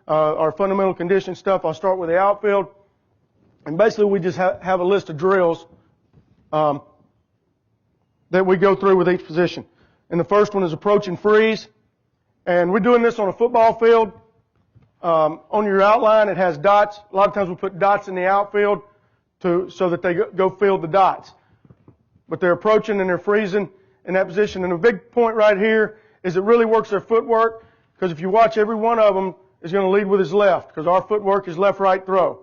our fundamental condition stuff. I'll start with the outfield. And basically we just have a list of drills that we go through with each position. And the first one is approach and freeze. And we're doing this on a football field. On your outline, it has dots. A lot of times we put dots in the outfield so that they go field the dots. But they're approaching and they're freezing in that position. And the big point right here is it really works their footwork, because if you watch, every one of them is going to lead with his left, because our footwork is left-right throw.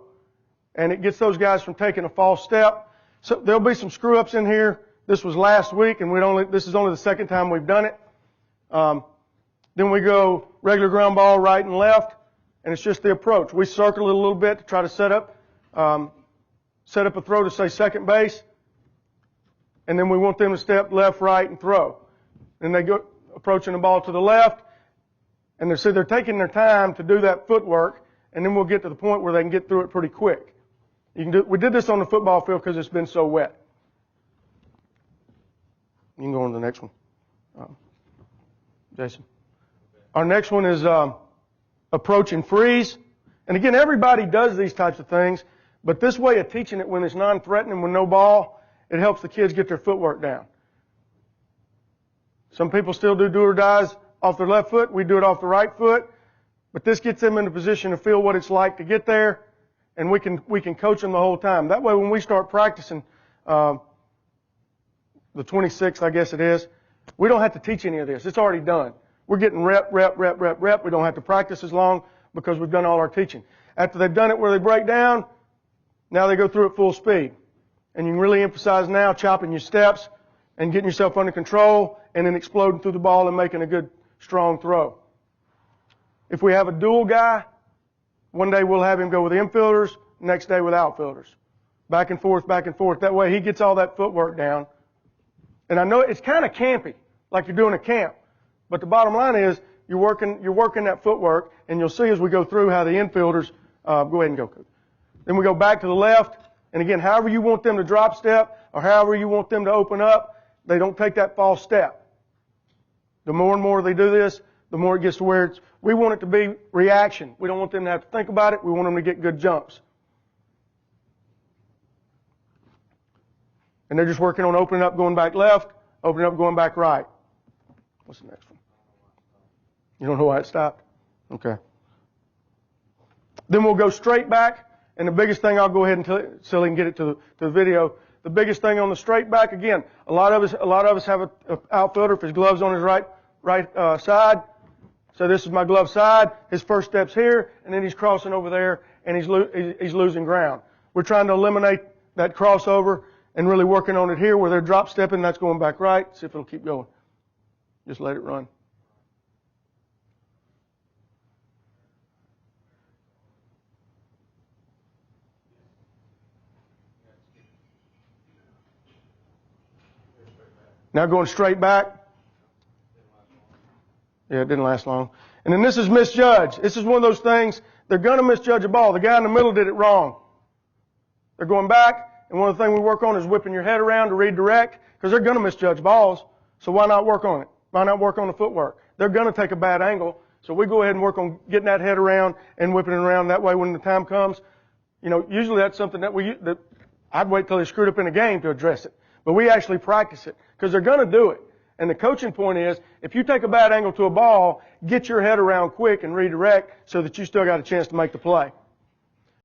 And it gets those guys from taking a false step. So there'll be some screw-ups in here. This was last week, and this is only the second time we've done it. Then we go regular ground ball right and left, and it's just the approach. We circle it a little bit to try to set up a throw to, say, second base. And then we want them to step left, right, and throw. And they go approaching the ball to the left, and they're taking their time to do that footwork, and then we'll get to the point where they can get through it pretty quick. We did this on the football field because it's been so wet. You can go on to the next one. Jason. Our next one is approach and freeze. And again, everybody does these types of things, but this way of teaching it when it's non-threatening with no ball, it helps the kids get their footwork down. Some people still do or dies off their left foot. We do it off the right foot. But this gets them in a position to feel what it's like to get there, and we can coach them the whole time. That way when we start practicing the 26th, I guess it is, we don't have to teach any of this. It's already done. We're getting rep. We don't have to practice as long because we've done all our teaching. After they've done it where they break down, now they go through at full speed. And you can really emphasize now chopping your steps and getting yourself under control and then exploding through the ball and making a good, strong throw. If we have a dual guy, one day we'll have him go with infielders, next day with outfielders. Back and forth, back and forth. That way he gets all that footwork down. And I know it's kind of campy, like you're doing a camp. But the bottom line is you're working that footwork, and you'll see as we go through how the infielders, go ahead and go. Then we go back to the left. And again, however you want them to drop step or however you want them to open up, they don't take that false step. The more and more they do this, the more it gets to where we want it to be reaction. We don't want them to have to think about it. We want them to get good jumps. And they're just working on opening up, going back left, opening up, going back right. What's the next one? You don't know why it stopped? Okay. Then we'll go straight back. And the biggest thing, I'll go ahead and tell you so they can get it to the video. The biggest thing on the straight back, again, a lot of us have an outfielder if his glove's on his right side. So this is my glove side. His first step's here, and then he's crossing over there, and he's losing ground. We're trying to eliminate that crossover and really working on it here where they're drop stepping. That's going back right. See if it'll keep going. Just let it run. Now going straight back. Yeah, it didn't last long. And then this is misjudged. This is one of those things, they're going to misjudge a ball. The guy in the middle did it wrong. They're going back, and one of the things we work on is whipping your head around to redirect, because they're going to misjudge balls. So why not work on it? Why not work on the footwork? They're going to take a bad angle. So we go ahead and work on getting that head around and whipping it around. That way when the time comes, usually that's something that I'd wait till they screwed up in a game to address it. But we actually practice it because they're going to do it. And the coaching point is, if you take a bad angle to a ball, get your head around quick and redirect so that you still got a chance to make the play.